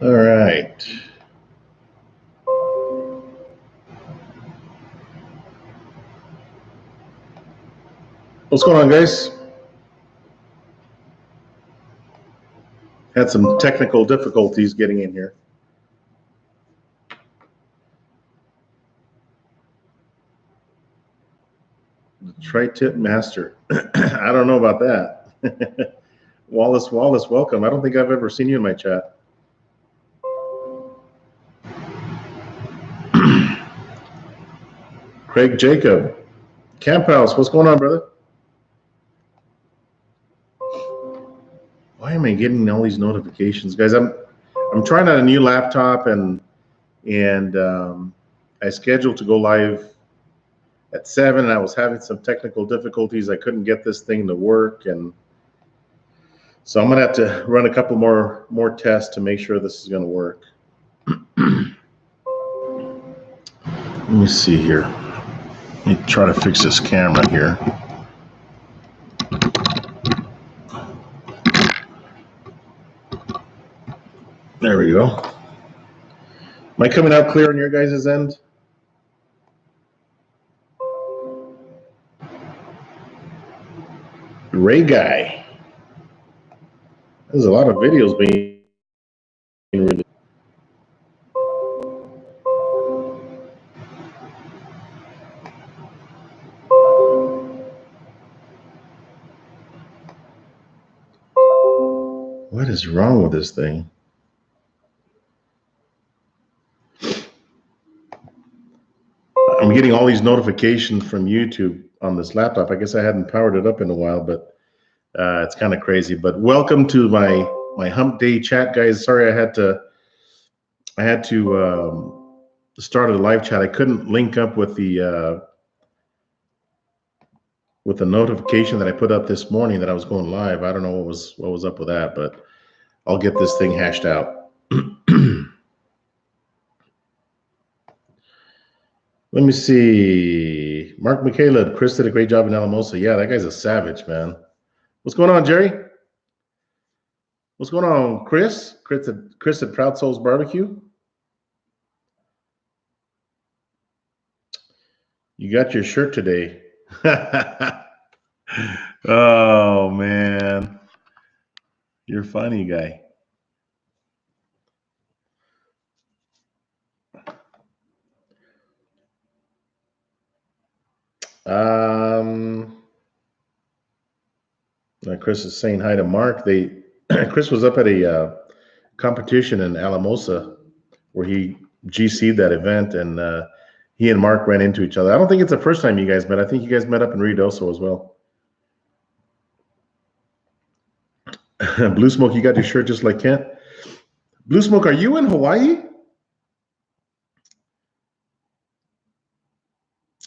All right. What's going on, guys? Had some technical difficulties getting in here. The tri-tip master. I don't know about that. Wallace, welcome. I don't think I've ever seen you in my chat. Craig Jacob. Camp House, what's going on, brother? Why am I getting all these notifications, guys? I'm trying out a new laptop and I scheduled to go live at 7, and I was having some technical difficulties. I couldn't get this thing to work, and so I'm gonna have to run a couple more tests to make sure this is gonna work. Let me see here. Let me try to fix this camera here. There we go. Am I coming out clear on your guys' end? Ray Guy. There's a lot of videos being released. What is wrong with this thing? I'm getting all these notifications from YouTube on this laptop. I guess I hadn't powered it up in a while, but it's kind of crazy. But welcome to my Humpday Chat, guys. Sorry, I had to start a live chat. I couldn't link up with the notification that I put up this morning that I was going live. I don't know what was up with that, but I'll get this thing hashed out. Let me see. Mark McCaleb, Chris did a great job in Alamosa. Yeah, that guy's a savage, man. What's going on, Jerry? What's going on, Chris? Chris at Proud Souls Barbecue. You got your shirt today. Oh, man. You're funny, guy. Chris is saying hi to Mark. Chris was up at a competition in Alamosa where he GC'd that event, and he and Mark ran into each other. I don't think it's the first time you guys met. I think you guys met up in Ruidoso as well. Blue Smoke, you got your shirt just like Kent. Blue Smoke, are you in Hawaii?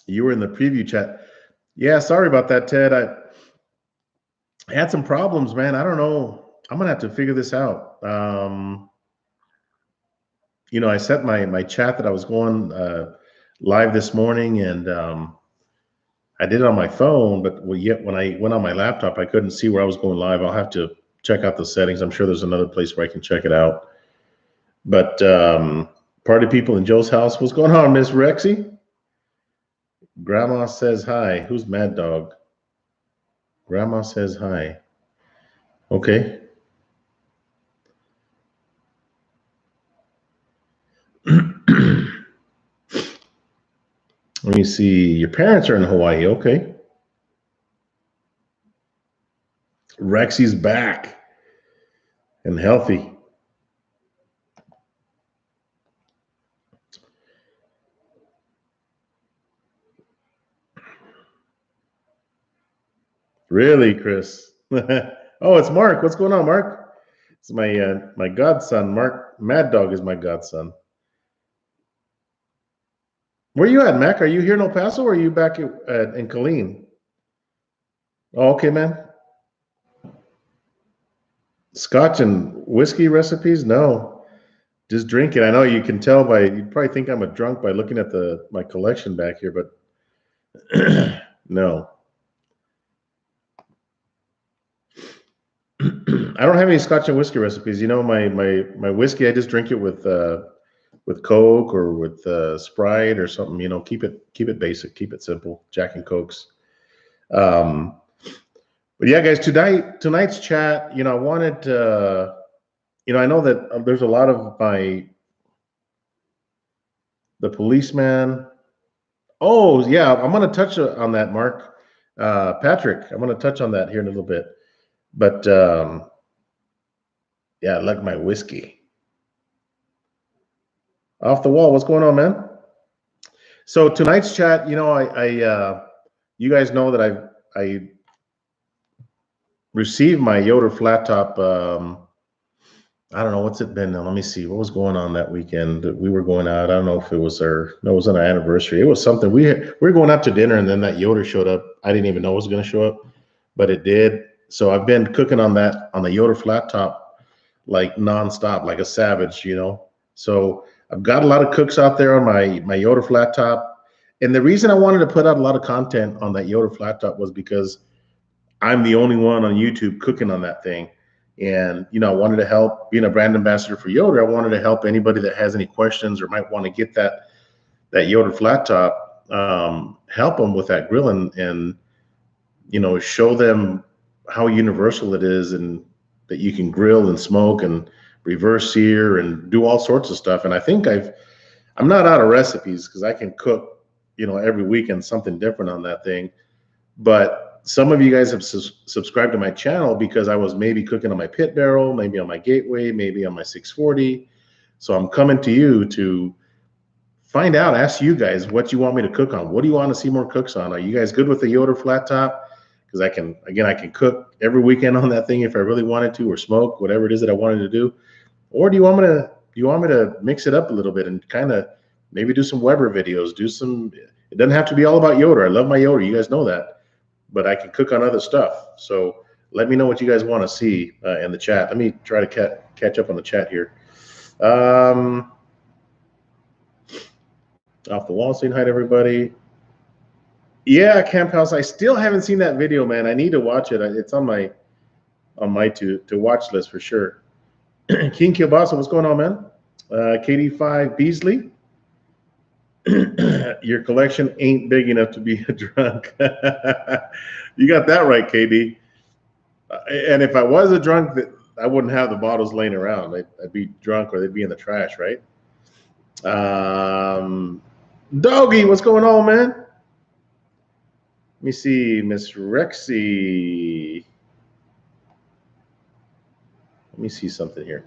You were in the preview chat. Yeah, sorry about that, Ted. I had some problems, man. I don't know. I'm gonna have to figure this out. I set my chat that I was going live this morning, and I did it on my phone, but yet when I went on my laptop, I couldn't see where I was going live. I'll have to check out the settings. I'm sure there's another place where I can check it out. But party people in Joe's house. What's going on, Miss Rexy? Grandma says hi. Who's Mad Dog? Grandma says hi. Okay. Let me see. Your parents are in Hawaii. Okay. Rexy's back and healthy. Really, Chris? Oh, it's Mark. What's going on, Mark? It's my godson. Mark Mad Dog is my godson. Where you at, Mac? Are you here in El Paso, or are you back in Killeen? Oh, okay, man. Scotch and whiskey recipes? No, just drink it. I know you can tell you probably think I'm a drunk by looking at my collection back here, but no. I don't have any Scotch and whiskey recipes. You know, my whiskey, I just drink it with Coke or with Sprite or something. You know, keep it basic, keep it simple. Jack and Cokes. Um, but yeah, guys, tonight's chat. You know, I wanted to. You know, I know that there's a lot of the policeman. Oh yeah, I'm going to touch on that, Mark. Patrick, I'm going to touch on that here in a little bit. But yeah, I like my whiskey. Off the wall. What's going on, man? So tonight's chat, you know, you guys know that I received my Yoder flat top. I don't know what's it been now. Let me see what was going on that weekend. We were going out. I don't know if it was no, it was on our anniversary. It was something. We were going out to dinner, and then that Yoder showed up. I didn't even know it was going to show up, but it did. So I've been cooking on the Yoder flat top like nonstop, like a savage, you know. So I've got a lot of cooks out there on my Yoder flat top, and the reason I wanted to put out a lot of content on that Yoder flat top was because I'm the only one on YouTube cooking on that thing. And, you know, I wanted to help being a brand ambassador for Yoder. I wanted to help anybody that has any questions or might want to get that Yoder flat top, help them with that grill and, you know, show them how universal it is and that you can grill and smoke and reverse sear and do all sorts of stuff. And I think I'm not out of recipes because I can cook, you know, every weekend something different on that thing. But some of you guys have subscribed to my channel because I was maybe cooking on my pit barrel, maybe on my gateway, maybe on my 640. So I'm coming to you to find out, ask you guys what you want me to cook on. What do you want to see more cooks on? Are you guys good with the Yoder flat top? Because I can cook every weekend on that thing if I really wanted to, or smoke, whatever it is that I wanted to do. Or do you want me to mix it up a little bit and kind of maybe do some Weber videos, it doesn't have to be all about Yoder. I love my Yoder. You guys know that. But I can cook on other stuff. So let me know what you guys want to see in the chat. Let me try to catch up on the chat here. Off the wall, saying hi to everybody. Yeah, Camp House. I still haven't seen that video, man. I need to watch it. It's on my to watch list for sure. King Kielbasa, what's going on, man? KD5 Beasley. Your collection ain't big enough to be a drunk. You got that right, KD. And if I was a drunk, I wouldn't have the bottles laying around. I'd be drunk or they'd be in the trash, right? Doggy, what's going on, man? Let me see, Miss Rexy. Let me see something here.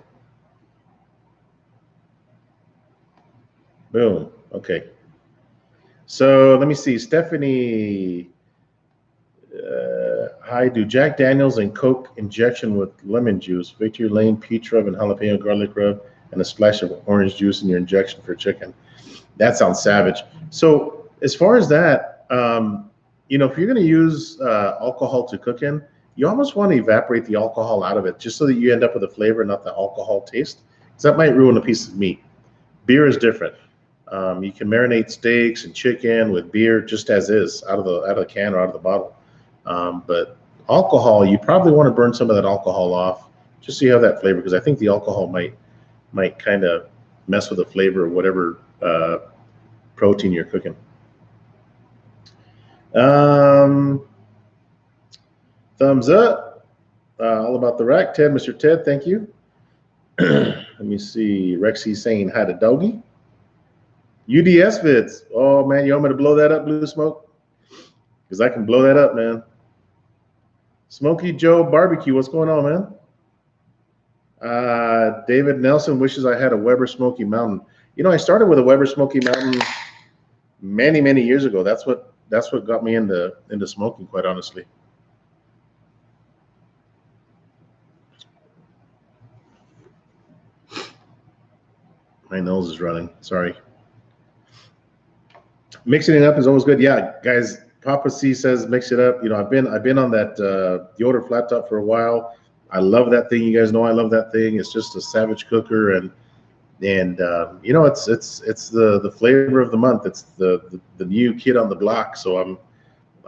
Boom. Okay. So let me see. Stephanie. Hi, do Jack Daniels and Coke injection with lemon juice, Victory Lane peach rub and jalapeno garlic rub, and a splash of orange juice in your injection for chicken. That sounds savage. So as far as that, you know, if you're going to use alcohol to cook in, you almost want to evaporate the alcohol out of it just so that you end up with a flavor, not the alcohol taste, because that might ruin a piece of meat. Beer is different. You can marinate steaks and chicken with beer just as is, out of the can or out of the bottle. But alcohol, you probably want to burn some of that alcohol off just so you have that flavor, because I think the alcohol might kind of mess with the flavor of whatever protein you're cooking. Thumbs up. All about the rack. Ted, Mr. Ted, thank you. Let me see. Rexy saying hi to Doggy. UDS vids. Oh, man, you want me to blow that up, Blue Smoke? Because I can blow that up, man. Smokey Joe Barbecue, what's going on, man? David Nelson wishes I had a Weber Smoky Mountain. You know, I started with a Weber Smoky Mountain many, many years ago. That's what got me into smoking, quite honestly. My nose is running. Sorry. Mixing it up is always good. Yeah, guys. Papa C says mix it up. You know, I've been on that Yoder flat top for a while. I love that thing. You guys know I love that thing. It's just a savage cooker, and you know, it's the flavor of the month. It's the new kid on the block. So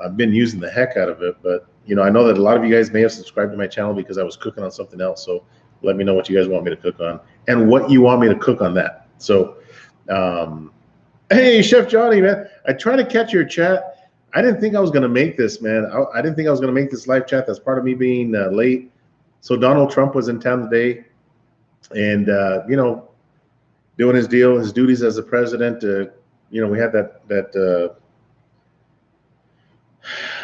I've been using the heck out of it. But I know that a lot of you guys may have subscribed to my channel because I was cooking on something else. So let me know what you guys want me to cook on and what you want me to cook on that. So, hey, Chef Johnny, man, I tried to catch your chat. I didn't think I was going to make this, man. I didn't think I was going to make this live chat. That's part of me being late. So Donald Trump was in town today and, doing his deal, his duties as the president. We had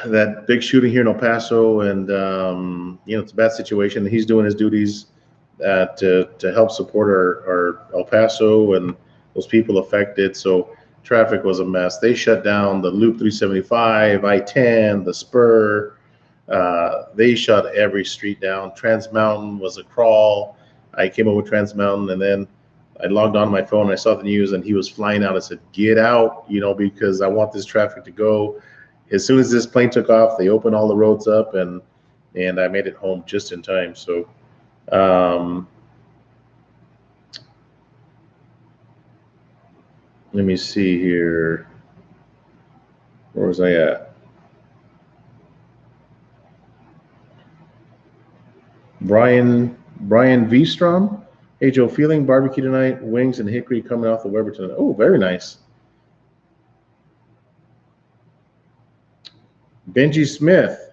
that big shooting here in El Paso, and it's a bad situation. He's doing his duties to help support our El Paso and those people affected. So traffic was a mess. They shut down the Loop 375, I-10, the Spur. They shut every street down. Trans Mountain was a crawl. I came over Trans Mountain, and then I logged on my phone and I saw the news, and he was flying out. I said, "Get out, because I want this traffic to go." As soon as this plane took off, they opened all the roads up, and I made it home just in time. So, let me see here. Where was I at? Brian V-Strom. Hey, Joe, feeling barbecue tonight. Wings and hickory coming off the Weber tonight. Oh, very nice. Benji Smith.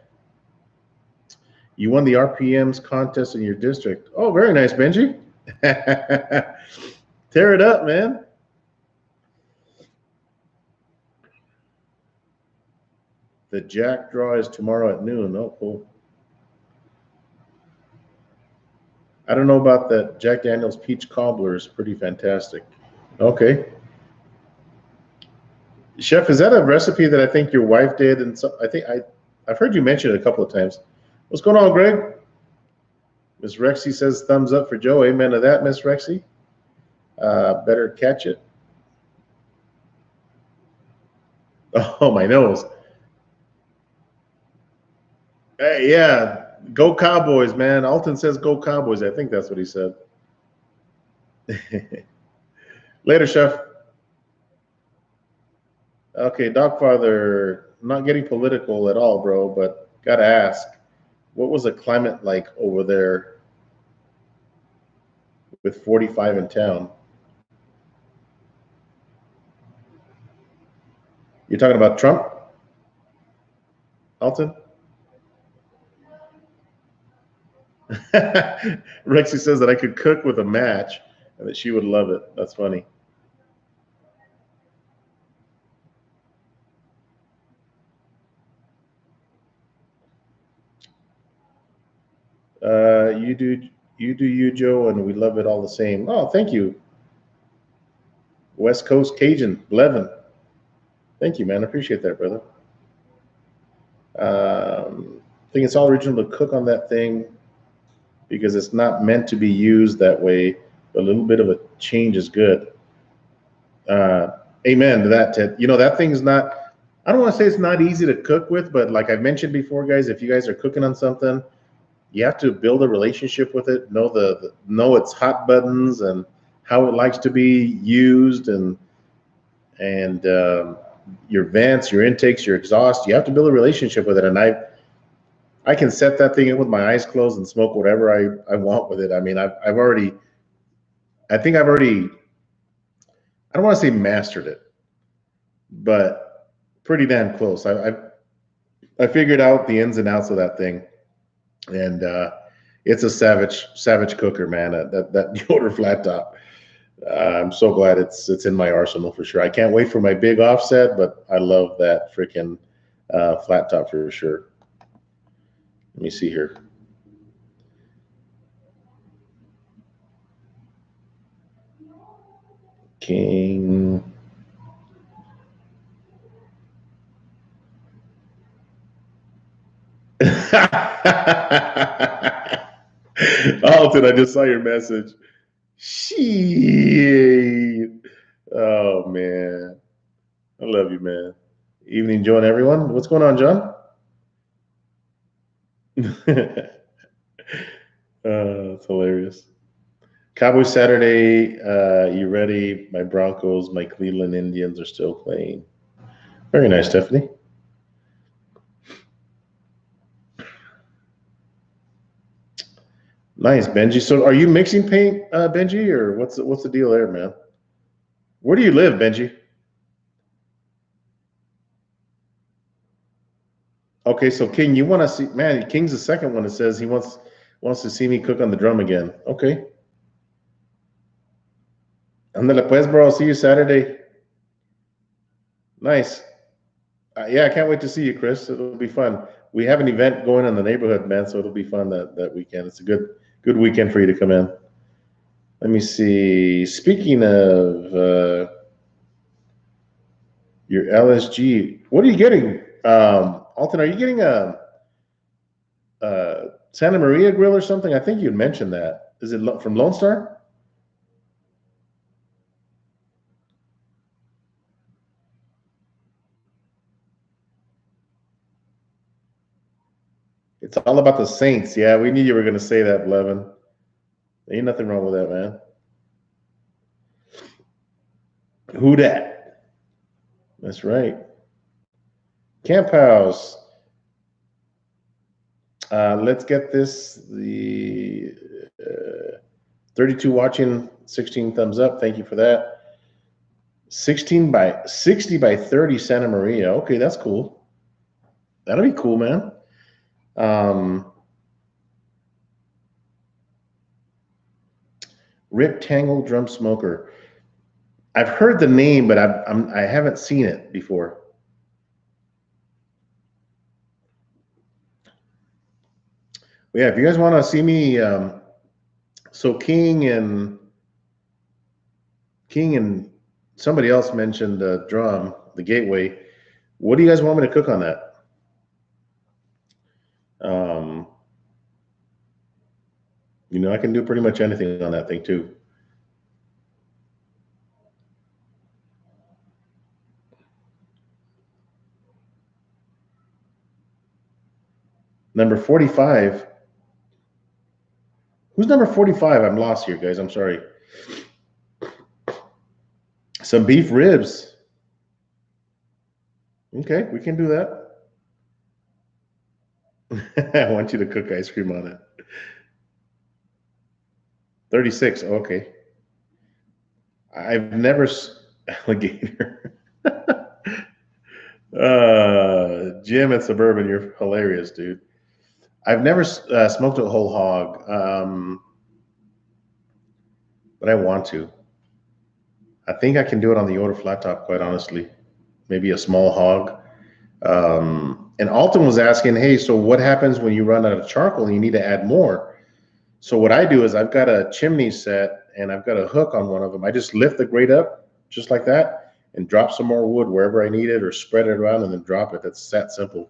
You won the RPMs contest in your district. Oh, very nice, Benji. Tear it up, man. The Jack draw is tomorrow at noon. Oh, cool. I don't know about that. Jack Daniel's peach cobbler is pretty fantastic. Okay. Chef, is that a recipe that I think your wife did? And so I think I've heard you mention it a couple of times. What's going on, Greg? Miss Rexy says thumbs up for Joe. Amen to that, Miss Rexy. Better catch it. Oh, my nose. Hey, yeah, go Cowboys, man. Alton says go Cowboys. I think that's what he said. Later, Chef. Okay, Dogfather, not getting political at all, bro, but gotta ask, what was the climate like over there with 45 in town? You're talking about Trump, Alton? Rexy says that I could cook with a match and that she would love it. That's funny. You do you, Joe, and we love it all the same. Oh, thank you. West Coast Cajun, Levin. Thank you, man. I appreciate that, brother. I think it's all original to cook on that thing because it's not meant to be used that way. A little bit of a change is good. Amen to that, Ted. That thing's not, I don't want to say it's not easy to cook with, but like I mentioned before, guys, if you guys are cooking on something, you have to build a relationship with it, know its hot buttons and how it likes to be used, and your vents, your intakes, your exhaust. You have to build a relationship with it, and I can set that thing in with my eyes closed and smoke whatever I want with it. I mean, I think I've already, I don't want to say mastered it, but pretty damn close. I figured out the ins and outs of that thing, and it's a savage cooker, man. That Yoder flat top. I'm so glad it's in my arsenal for sure. I can't wait for my big offset, but I love that freaking flat top for sure. Let me see here. King. Alton, I just saw your message. Shit. Oh, man. I love you, man. Evening, Joe, and everyone. What's going on, John? It's hilarious. Cowboys Saturday. You ready? My Broncos, my Cleveland Indians are still playing. Very nice, Stephanie. Nice, Benji. So are you mixing paint, Benji, or what's the deal there, man? Where do you live, Benji? Okay, so King, you want to see, man, King's the second one that says he wants to see me cook on the drum again. Okay. Andale pues, bro. I'll see you Saturday. Nice. Yeah, I can't wait to see you, Chris. It'll be fun. We have an event going in the neighborhood, man, so it'll be fun that weekend. It's a good weekend for you to come in. Let me see. Speaking of your LSG, what are you getting? Alton, are you getting a Santa Maria grill or something? I think you mentioned that. Is it from Lone Star? It's all about the Saints. Yeah, we knew you were going to say that, Blevin. Ain't nothing wrong with that, man. Who dat? That's right. Camp House. Let's get this. The 32 watching, 16 thumbs up. Thank you for that. 60 by 30 Santa Maria. Okay, that's cool. That'll be cool, man. Rectangle drum smoker. I've heard the name, but I haven't seen it before. Yeah, if you guys want to see me, so King and somebody else mentioned the drum, the Gateway. What do you guys want me to cook on that? You know, I can do pretty much anything on that thing too. Number 45. Who's number 45? I'm lost here, guys. I'm sorry. Some beef ribs. Okay, we can do that. I want you to cook ice cream on it. 36. Okay. I've never alligator. Jim at Suburban, you're hilarious, dude. I've never smoked a whole hog, but I want to. I think I can do it on the Yoder flat top, quite honestly. Maybe a small hog. And Alton was asking, hey, so what happens when you run out of charcoal and you need to add more? So what I do is I've got a chimney set and I've got a hook on one of them. I just lift the grate up just like that and drop some more wood wherever I need it or spread it around and then drop it. That's that simple.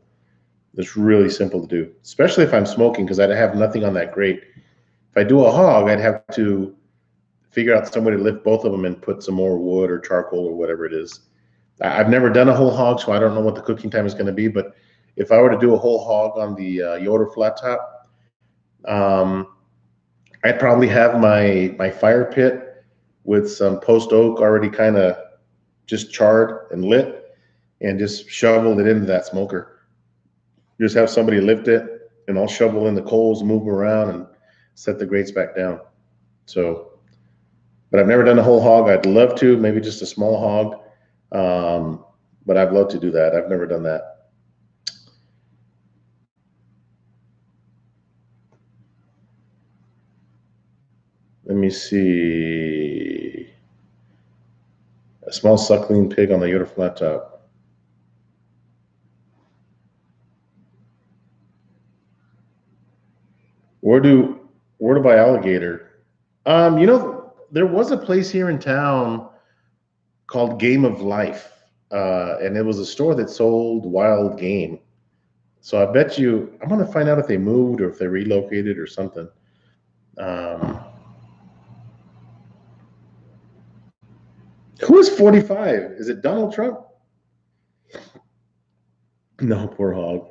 It's really simple to do, especially if I'm smoking because I'd have nothing on that grate. If I do a hog, I'd have to figure out some way to lift both of them and put some more wood or charcoal or whatever it is. I've never done a whole hog, so I don't know what the cooking time is going to be. But if I were to do a whole hog on the Yoder flat top, I'd probably have my fire pit with some post oak already kind of just charred and lit, and just shovel it into that smoker. Just have somebody lift it, and I'll shovel in the coals, move them around, and set the grates back down. So, but I've never done a whole hog. I'd love to, maybe just a small hog. But I'd love to do that. I've never done that. Let me see. A small suckling pig on the Yoder flat top. Where to buy alligator? You know, there was a place here in town called Game of Life, and it was a store that sold wild game. So I bet you, I'm going to find out if they moved or if they relocated or something. Who is 45? Is it Donald Trump? No, poor hog.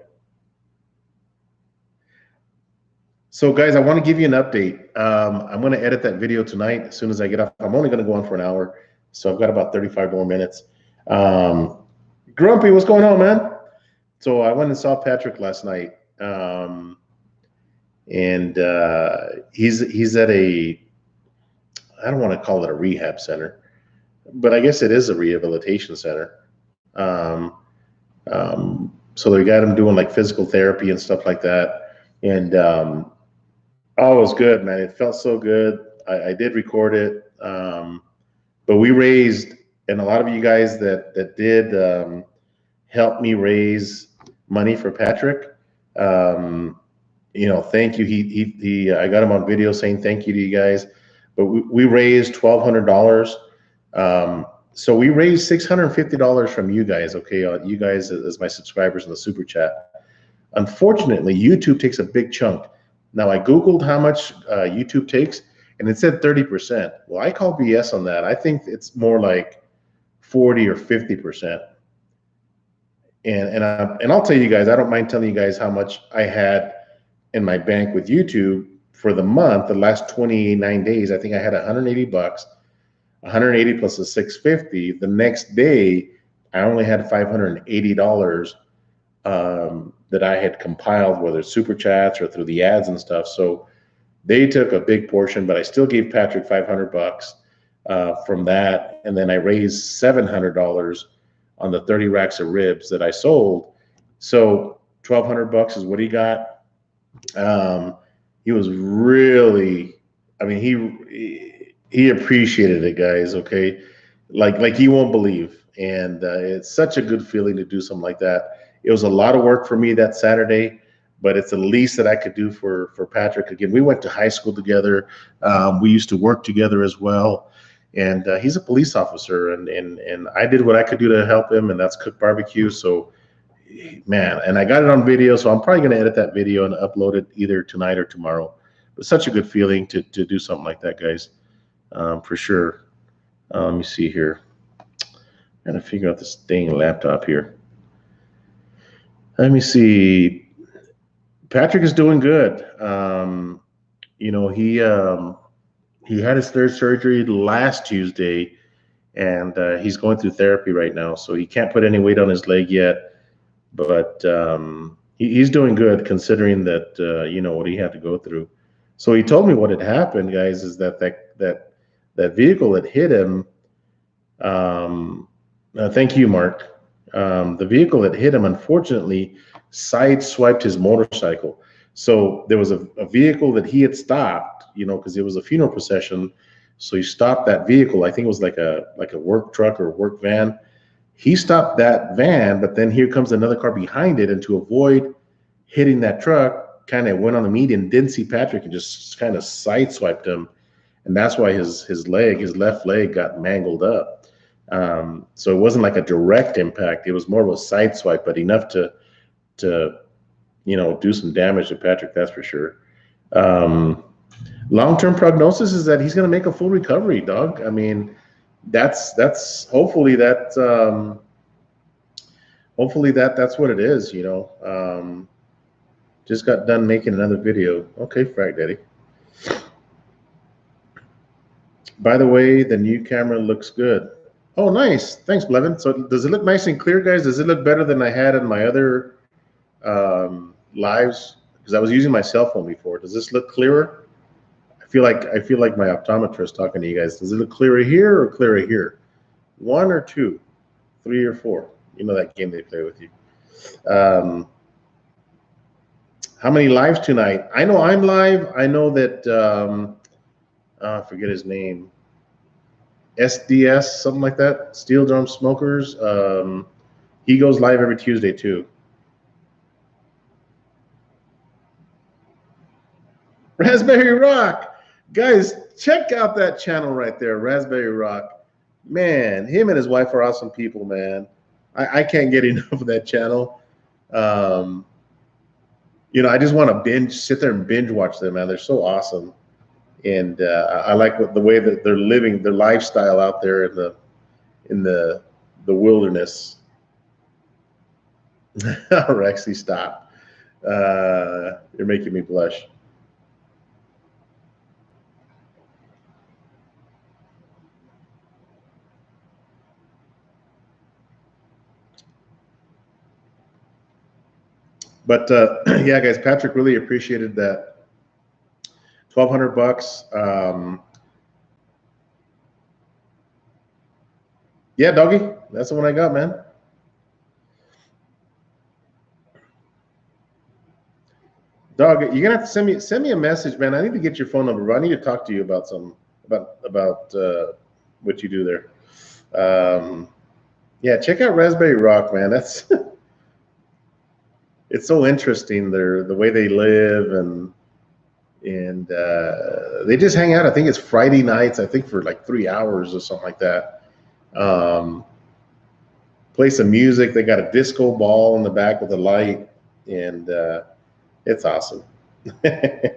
So guys, I want to give you an update. I'm going to edit that video tonight as soon as I get off. I'm only going to go on for an hour, so I've got about 35 more minutes. Grumpy, what's going on, man? So I went and saw Patrick last night, and he's at a, I don't want to call it a rehab center, but I guess it is a rehabilitation center. So they got him doing like physical therapy and stuff like that, and oh, it was good, man. It felt so good. I did record it, but we raised, and a lot of you guys that did help me raise money for Patrick. Um, thank you. I got him on video saying thank you to you guys. But we raised $1,200. So we raised $650 from you guys. Okay, you guys as my subscribers in the super chat. Unfortunately, YouTube takes a big chunk. Now I googled how much YouTube takes, and it said 30%. Well, I call BS on that. I think it's more like 40 or 50%. And I'll tell you guys, I don't mind telling you guys how much I had in my bank with YouTube for the month. The last 29 days, I think I had 180 bucks, 180 plus the 650. The next day, I only had $580 that I had compiled, whether it's super chats or through the ads and stuff. So they took a big portion, but I still gave Patrick 500 bucks from that, and then I raised $700 on the 30 racks of ribs that I sold. So 1,200 bucks is what he got. He was really, I mean, he appreciated it, guys. Okay, like you won't believe, and it's such a good feeling to do something like that. It was a lot of work for me that Saturday, but it's the least that I could do for Patrick. Again, we went to high school together. We used to work together as well, and he's a police officer, and I did what I could do to help him, and that's cook barbecue. So, man, and I got it on video, so I'm probably going to edit that video and upload it either tonight or tomorrow. But such a good feeling to do something like that, guys, for sure. Let me see here. I'm going to figure out this dang laptop here. Let me see. Patrick is doing good. He had his third surgery last Tuesday, and he's going through therapy right now. So he can't put any weight on his leg yet, but he's doing good considering that what he had to go through. So he told me what had happened, guys, is that vehicle that hit him. Thank you, Mark. The vehicle that hit him, unfortunately, sideswiped his motorcycle. So there was a vehicle that he had stopped, because it was a funeral procession. So he stopped that vehicle. I think it was like a work truck or work van. He stopped that van, but then here comes another car behind it, and to avoid hitting that truck, kind of went on the median, didn't see Patrick, and just kind of sideswiped him, and that's why his left leg got mangled up. So it wasn't like a direct impact; it was more of a sideswipe, but enough to do some damage to Patrick. That's for sure. Long-term prognosis is that he's going to make a full recovery, dog. I mean, that's hopefully that's what it is. Just got done making another video. Okay, Frag Daddy. By the way, the new camera looks good. Oh, nice. Thanks, Blevin. So does it look nice and clear, guys? Does it look better than I had in my other lives? Because I was using my cell phone before. Does this look clearer? I feel like my optometrist talking to you guys. Does it look clearer here or clearer here? 1 or 2, 3 or 4. You know that game they play with you. How many lives tonight? I know I'm live. I know that I forget his name. SDS, something like that. Steel Drum Smokers. He goes live every Tuesday too. Raspberry Rock, guys, check out that channel right there, Raspberry Rock. Man, him and his wife are awesome people, man. I can't get enough of that channel. I just want to sit there and binge watch them, man. They're so awesome, and I like the way that they're living their lifestyle out there in the wilderness. Rexy, stop. You're making me blush. But yeah, guys, Patrick really appreciated that $1,200. Yeah, doggy, that's the one I got, man. Dog, you're gonna have to send me a message, man. I need to get your phone number. Bro. I need to talk to you about some about what you do there. Yeah, check out Raspberry Rock, man. That's it's so interesting. The way they live and they just hang out. I think it's Friday nights. I think for like 3 hours or something like that. Um, Play some music. They got a disco ball in the back with a light, and it's awesome. Hey,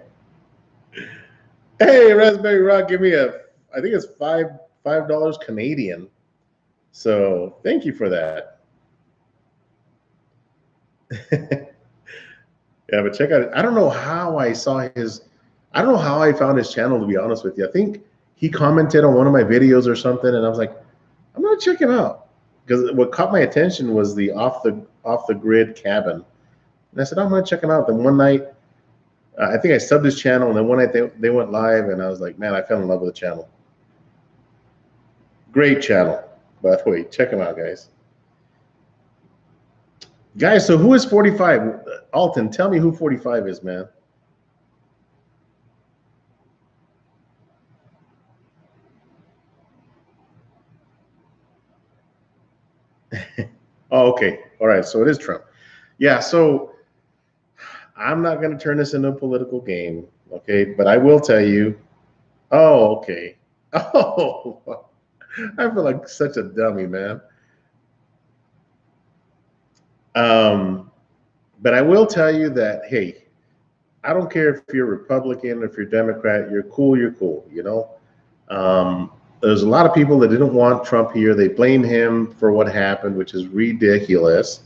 Raspberry Rock, give me I think it's $5 Canadian. So thank you for that. Yeah, but check out it. I don't know how I saw his. I don't know how I found his channel. To be honest with you, I think he commented on one of my videos or something, and I was like, I'm gonna check him out because what caught my attention was the off the grid cabin, and I said I'm gonna check him out. Then one night, I think I subbed his channel, and then one night they went live, and I was like, man, I fell in love with the channel. Great channel, by the way. Check him out, guys. Guys, so who is 45? Alton, tell me who 45 is, man. Oh, okay. All right. So it is Trump. Yeah. So I'm not going to turn this into a political game. Okay. But I will tell you. Oh, okay. Oh, I feel like such a dummy, man. Um, but I will tell you that, hey, I don't care if you're Republican, if you're Democrat, you're cool, you're cool, you know? There's a lot of people that didn't want Trump here. They blame him for what happened, which is ridiculous,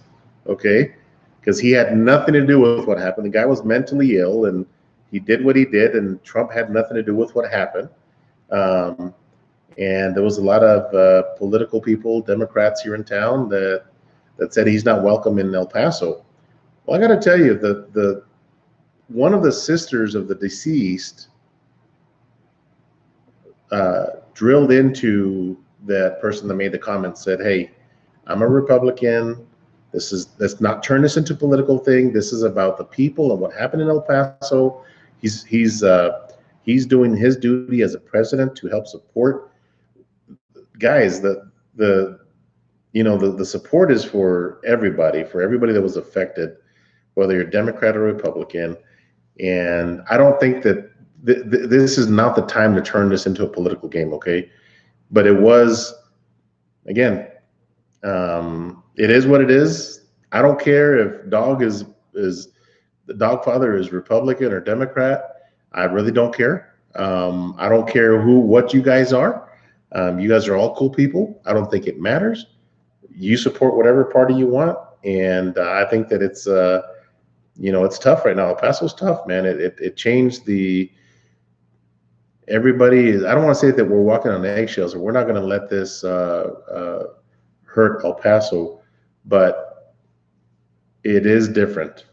okay? Because he had nothing to do with what happened. The guy was mentally ill and he did what he did, and Trump had nothing to do with what happened. Um, and there was a lot of political people, Democrats here in town that said he's not welcome in El Paso. Well, I got to tell you, the one of the sisters of the deceased drilled into that person that made the comment, said, hey, I'm a Republican. Let's not turn this into a political thing. This is about the people and what happened in El Paso. He's doing his duty as a president to help support guys. The support is for everybody that was affected, whether you're Democrat or Republican. And I don't think that this is not the time to turn this into a political game, okay? But it was, again, it is what it is. I don't care if the dog father is Republican or Democrat. I really don't care. I don't care what you guys are. You guys are all cool people. I don't think it matters. You support whatever party you want, and I think that it's tough right now. El Paso's tough, man. It changed everybody. I don't want to say that we're walking on eggshells, or we're not going to let this hurt El Paso, but it is different.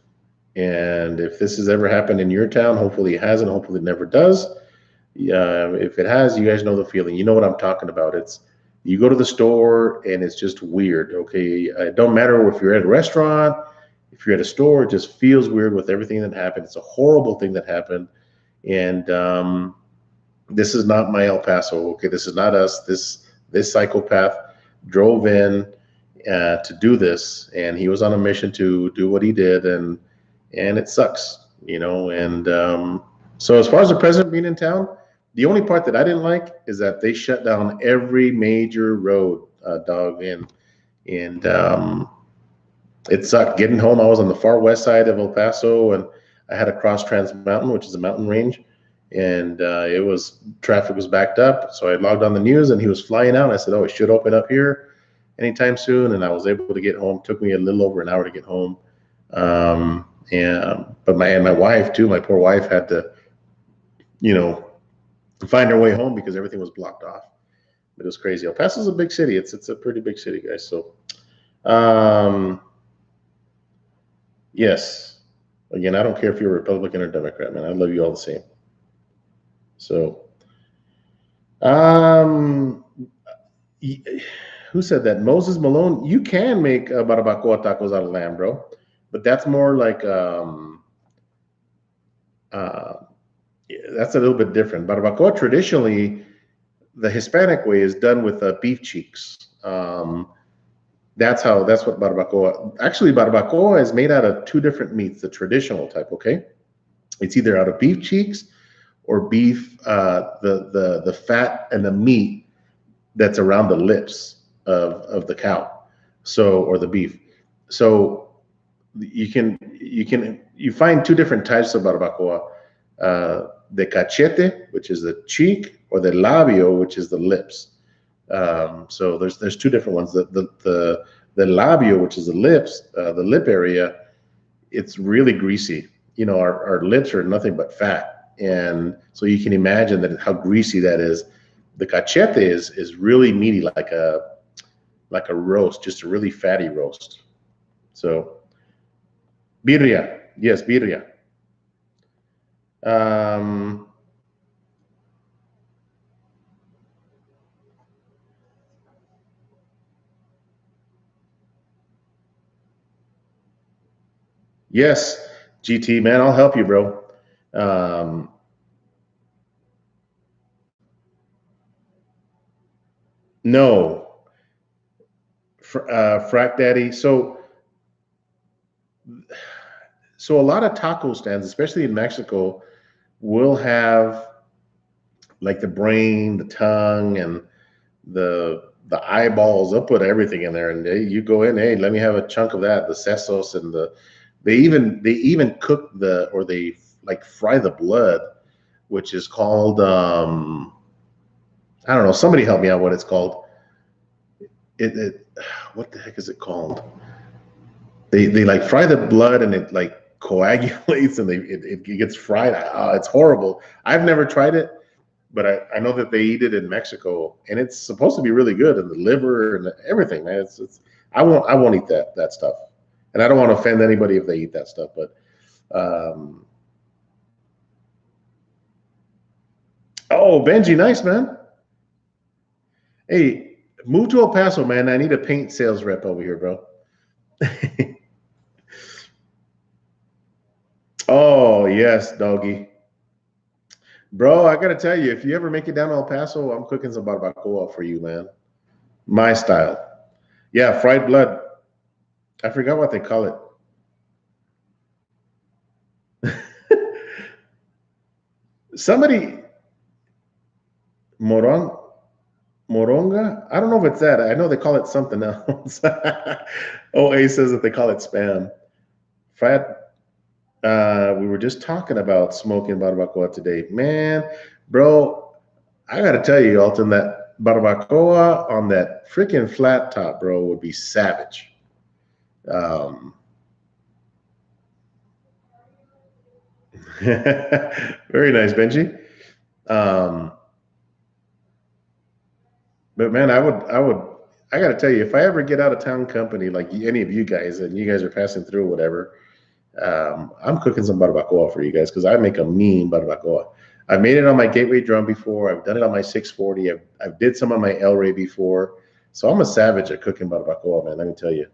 And if this has ever happened in your town, hopefully it hasn't. Hopefully it never does. If it has, you guys know the feeling. You know what I'm talking about. It's you go to the store and it's just weird. Okay, it don't matter if you're at a restaurant, if you're at a store, it just feels weird with everything that happened. It's a horrible thing that happened, and this is not my El Paso. Okay, this is not us. This psychopath drove in to do this, and he was on a mission to do what he did, and it sucks, And so, as far as the president being in town, the only part that I didn't like is that they shut down every major road, dog, and it sucked. Getting home, I was on the far west side of El Paso, and I had to cross Trans Mountain, which is a mountain range, and traffic was backed up. So I logged on the news, and he was flying out. And I said, "Oh, it should open up here anytime soon," and I was able to get home. It took me a little over an hour to get home. But my wife too. My poor wife had to, find her way home because everything was blocked off. It was crazy. El Paso's a big city. It's a pretty big city, guys. So, yes. Again, I don't care if you're a Republican or Democrat, man. I love you all the same. So, um, who said that? Moses Malone. You can make barbacoa tacos out of lamb, bro, but that's more like uh, that's a little bit different. Barbacoa traditionally, the Hispanic way is done with beef cheeks. That's what barbacoa. Actually, barbacoa is made out of two different meats, the traditional type. Okay, it's either out of beef cheeks or beef, the fat and the meat that's around the lips of the cow, so or the beef. So you find two different types of barbacoa: the cachete, which is the cheek, or the labio, which is the lips. So there's two different ones. The labio, which is the lips, the lip area, it's really greasy. Our lips are nothing but fat, and so you can imagine that how greasy that is. The cachete is really meaty, like a roast, just a really fatty roast. So birria, yes, birria. Um, yes, GT man, I'll help you, bro. Um, no, frack daddy. So a lot of taco stands, especially in Mexico, will have like the brain, the tongue, and the eyeballs. They'll put everything in there, and you go in. Hey, let me have a chunk of that. The sesos and they even cook or they like fry the blood, which is called I don't know. Somebody help me out. What it's called? It what the heck is it called? They like fry the blood and it like coagulates and it gets fried. It's horrible. I've never tried it, but I know that they eat it in Mexico, and it's supposed to be really good, and the liver and everything, man. It's I won't eat that stuff, and I don't want to offend anybody if they eat that stuff. But um, oh, Benji, nice man. Hey, move to El Paso, man. I need a paint sales rep over here, bro. Oh yes, doggy, bro. I gotta tell you, if you ever make it down to El Paso, I'm cooking some barbacoa for you, man. My style. Yeah, fried blood. I forgot what they call it. Somebody Moron Moronga? I don't know if it's that. I know they call it something else. OA says that they call it spam. Fat. We were just talking about smoking barbacoa today. Man, bro, I gotta tell you, Alton, that barbacoa on that freaking flat top, bro, would be savage. Um, very nice, Benji. Um, but man, I gotta tell you, if I ever get out of town company, like any of you guys, and you guys are passing through or whatever, I'm cooking some barbacoa for you guys because I make a mean barbacoa. I've made it on my Gateway drum before. I've done it on my 640. I've did some on my El Rey before. So I'm a savage at cooking barbacoa, man. Let me tell you.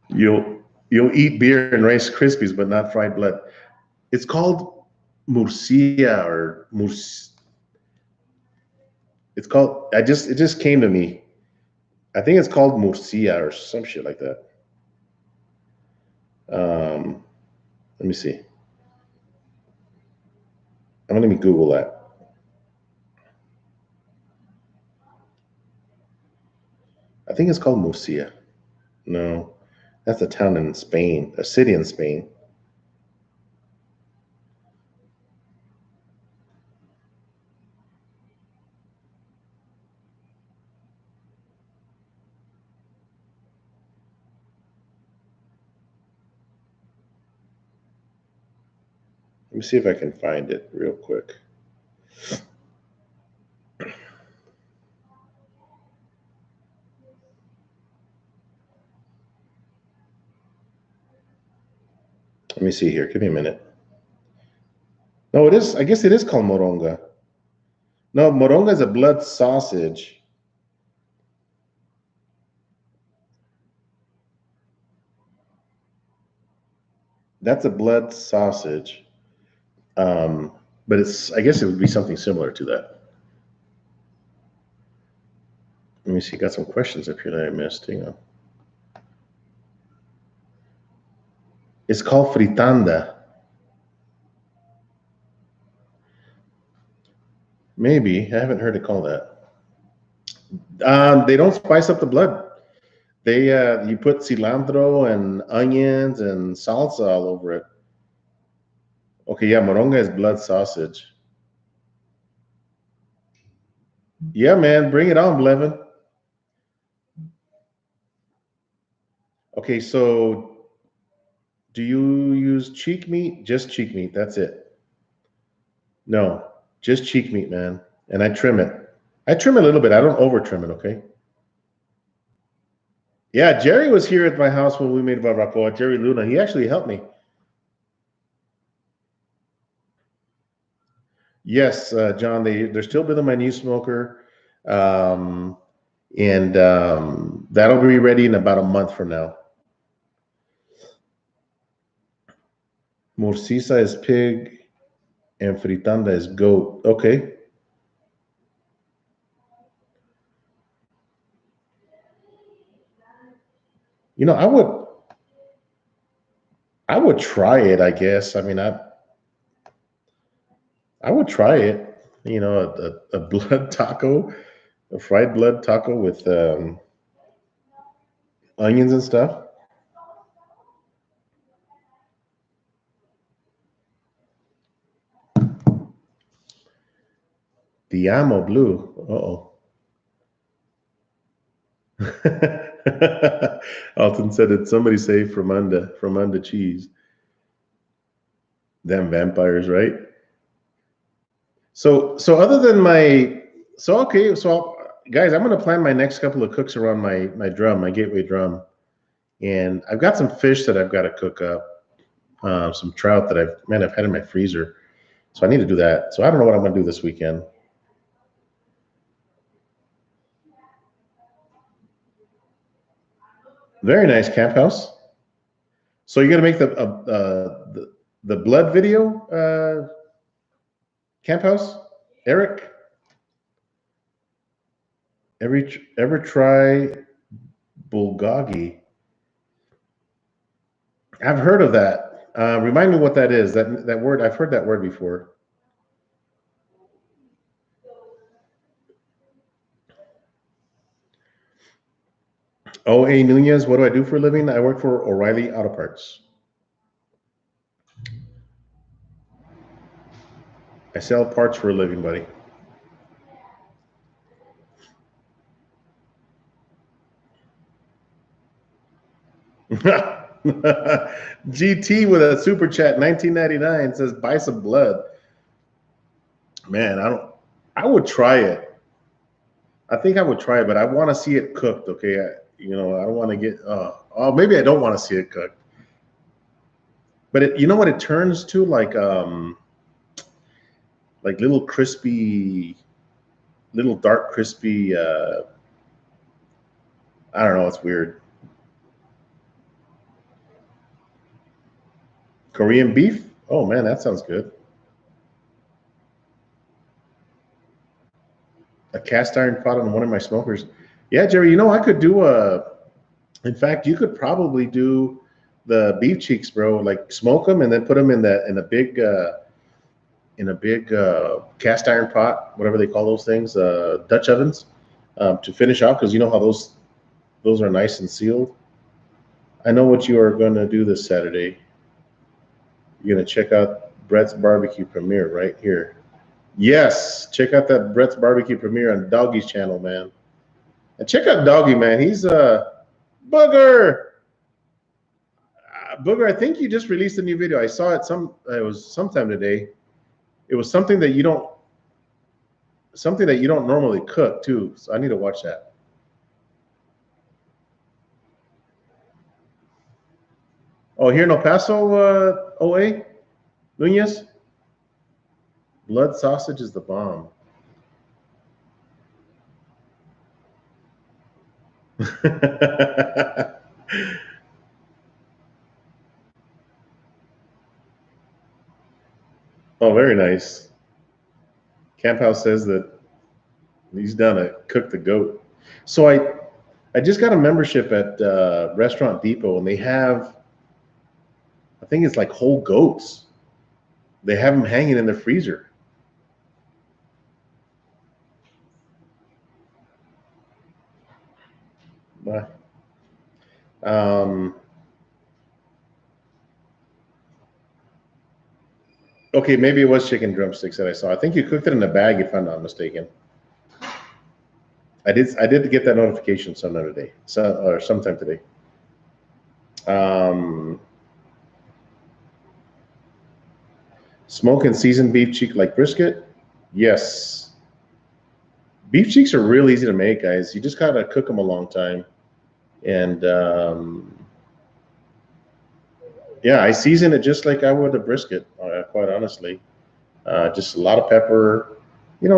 You'll eat beer and Rice Krispies, but not fried blood. It's called murcia or murs. It's called. It just came to me. I think it's called murcia or some shit like that. Um, Let me see. I'm gonna let me Google that. I think it's called Murcia. No, that's a town in Spain, a city in Spain. Let me see if I can find it real quick. Let me see here. Give me a minute. No, it is. I guess it is called moronga. No, moronga is a blood sausage. That's a blood sausage. But it's. I guess it would be something similar to that. Let me see. Got some questions up here that I missed. Hang on. It's called fritanda. Maybe I haven't heard it called that. They don't spice up the blood. They you put cilantro and onions and salsa all over it. Okay, yeah, moronga is blood sausage. Yeah, man, bring it on, Blevin. Okay, so do you use cheek meat? Just cheek meat. That's it. No, just cheek meat, man. And I trim it. I trim it a little bit. I don't over trim it, okay? Yeah, Jerry was here at my house when we made barbacoa. Jerry Luna. He actually helped me. Yes, John, they're still building my new smoker. And that'll be ready in about a month from now. Morcisa is pig and fritanda is goat. Okay. You know, I would try it, I guess. I mean, I would try it. You know, a blood taco, a fried blood taco with onions and stuff. Diamo blue. Uh-oh. Alton said it. Somebody say Fromunda cheese. Damn vampires, right? So other than guys, I'm gonna plan my next couple of cooks around my drum, my gateway drum, and I've got some fish that I've got to cook up, some trout that I've had in my freezer, so I need to do that. So I don't know what I'm gonna do this weekend. Very nice camp house. So you're gonna make the blood video camp house, Eric? Ever try bulgogi? I've heard of that. Remind me what that is. That word, I've heard that word before. O.A. Nunez, what do I do for a living? I work for O'Reilly Auto Parts. I sell parts for a living, buddy. GT with a super chat, 1999 says buy some blood. Man, I would try it. I think I would try it, but I want to see it cooked. Okay, I don't want to get. Oh, maybe I don't want to see it cooked. But you know what it turns to, like little crispy, little dark crispy. I don't know. It's weird. Korean beef. Oh man, that sounds good. A cast iron pot on one of my smokers. Yeah, Jerry. You know, I could do a. In fact, you could probably do the beef cheeks, bro. Like smoke them and then put them in a big cast iron pot, whatever they call those things, Dutch ovens, to finish off, because you know how those are nice and sealed. I know what you are going to do this Saturday. You're going to check out Brett's Barbecue premiere right here. Yes, check out that Brett's Barbecue premiere on Doggy's channel, man. And check out Doggy, man. He's Booger. Booger, I think you just released a new video. I saw it it was sometime today. It was something that you don't normally cook too. So I need to watch that. Oh, here in El Paso, OA, Nunez, blood sausage is the bomb. Oh, very nice. Camp House says that he's done it. Cook the goat. So I just got a membership at Restaurant Depot, and they have, I think it's like whole goats. They have them hanging in the freezer. Um, okay, maybe it was chicken drumsticks that I saw. I think you cooked it in a bag, if I'm not mistaken. I did get that notification some other day, or sometime today. Smoke and seasoned beef cheek like brisket? Yes. Beef cheeks are real easy to make, guys. You just gotta cook them a long time. And yeah, I season it just like I would a brisket, quite honestly. Just a lot of pepper,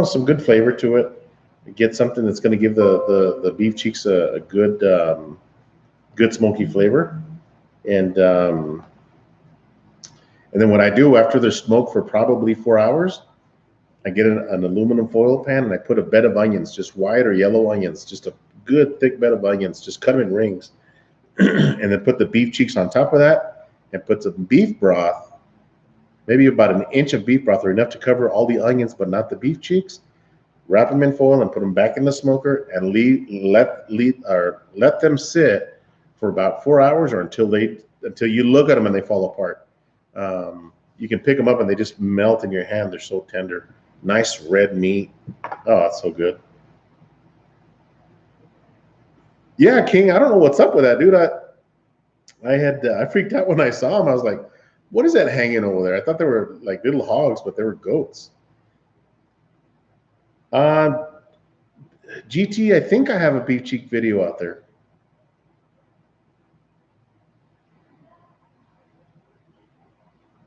some good flavor to it. Get something that's going to give the beef cheeks a good good smoky flavor. And then what I do after they're smoked for probably 4 hours, I get an aluminum foil pan and I put a bed of onions, just white or yellow onions, just a good thick bed of onions, just cut them in rings, and then put the beef cheeks on top of that and put some beef broth, maybe about an inch of beef broth or enough to cover all the onions but not the beef cheeks. Wrap them in foil and put them back in the smoker and let them sit for about 4 hours or until you look at them and they fall apart. You can pick them up and they just melt in your hand. They're so tender. Nice red meat. Oh, it's so good. Yeah, King. I don't know what's up with that, dude. I freaked out when I saw them. I was like, "What is that hanging over there?" I thought they were like little hogs, but they were goats. Uh, GT, I think I have a beef cheek video out there.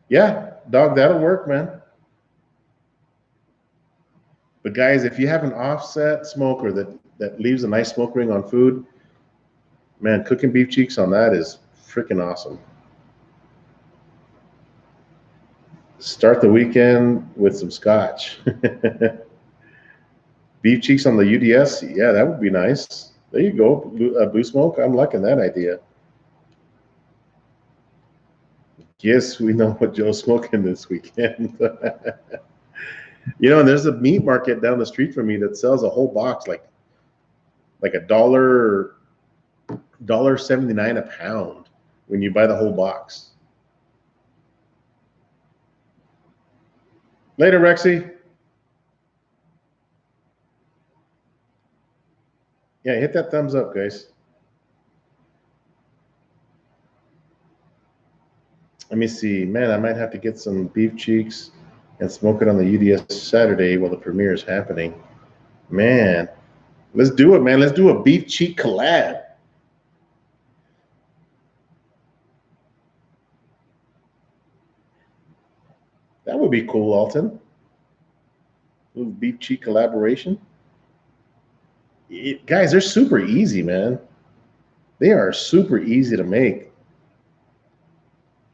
Yeah, dog, that'll work, man. But guys, if you have an offset smoker that leaves a nice smoke ring on food, man, cooking beef cheeks on that is freaking awesome. Start the weekend with some scotch. Beef cheeks on the UDS, yeah, that would be nice. There you go, Blue Smoke. I'm liking that idea. Yes, we know what Joe's smoking this weekend. And there's a meat market down the street from me that sells a whole box, like $1.79 a pound when you buy the whole box. Later, Rexy. Yeah, hit that thumbs up, guys. Let me see. Man, I might have to get some beef cheeks and smoke it on the UDS Saturday while the premiere is happening. Man, let's do it, man. Let's do a beef cheek collab. That would be cool, Alton. A little beef cheek collaboration. Guys, they're super easy, man. They are super easy to make.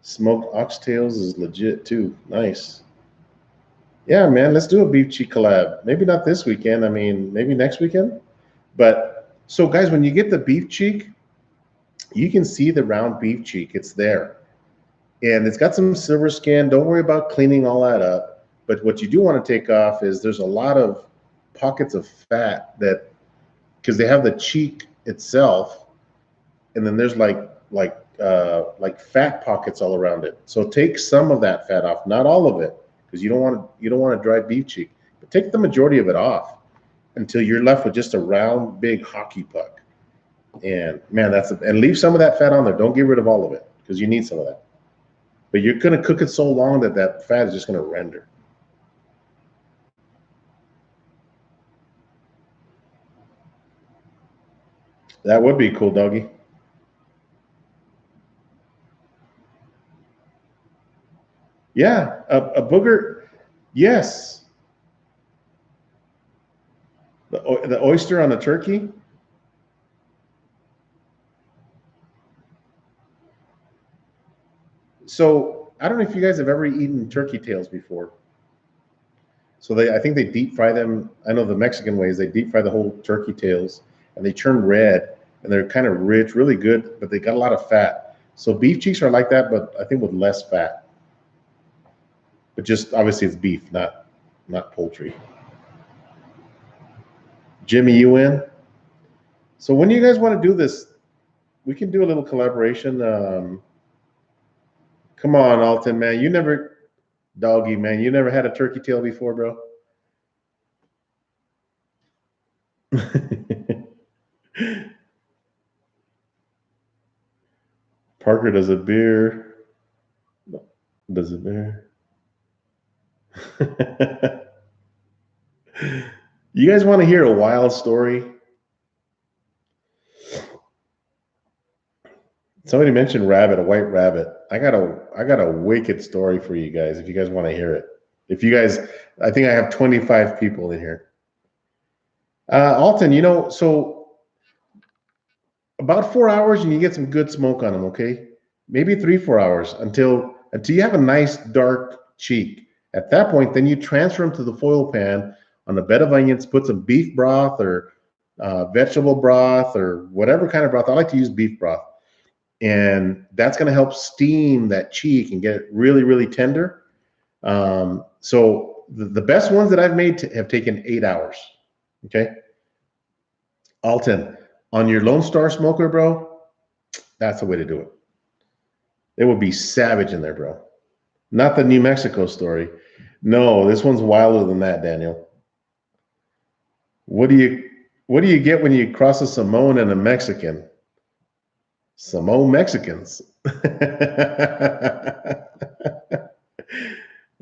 Smoked oxtails is legit too. Nice. Yeah, man, let's do a beef cheek collab. Maybe not this weekend. I mean, maybe next weekend. But so, guys, when you get the beef cheek, you can see the round beef cheek. It's there. And it's got some silver skin. Don't worry about cleaning all that up. But what you do want to take off is there's a lot of pockets of fat because they have the cheek itself, and then there's like fat pockets all around it. So take some of that fat off, not all of it, because you don't want a dry beef cheek. But take the majority of it off until you're left with just a round, big hockey puck. And man, and leave some of that fat on there. Don't get rid of all of it because you need some of that. But you're gonna cook it so long that fat is just gonna render. That would be cool, doggy. Yeah, a booger. Yes, the oyster on the turkey. So I don't know if you guys have ever eaten turkey tails before. So I think they deep fry them. I know the Mexican ways, they deep fry the whole turkey tails and they turn red and they're kind of rich, really good, but they got a lot of fat. So beef cheeks are like that, but I think with less fat. But just obviously it's beef, not poultry. Jimmy, you in? So when you guys want to do this, we can do a little collaboration. Come on, Alton, man. You never, doggy, man. You never had a turkey tail before, bro. Parker does a beer. Does a beer. You guys want to hear a wild story? Somebody mentioned rabbit, a white rabbit. I got a wicked story for you guys if you guys want to hear it. If you guys, I think I have 25 people in here. Alton, so about 4 hours and you get some good smoke on them, okay? Maybe 3, 4 hours until you have a nice dark cheek. At that point, then you transfer them to the foil pan on a bed of onions, put some beef broth or vegetable broth or whatever kind of broth. I like to use beef broth. And that's going to help steam that cheek and get it really, really tender. So the best ones that I've made have taken 8 hours. Okay. Alton, on your Lone Star smoker, bro, that's the way to do it. It would be savage in there, bro. Not the New Mexico story. No, this one's wilder than that, Daniel. What do you get when you cross a Samoan and a Mexican? Samoan Mexicans.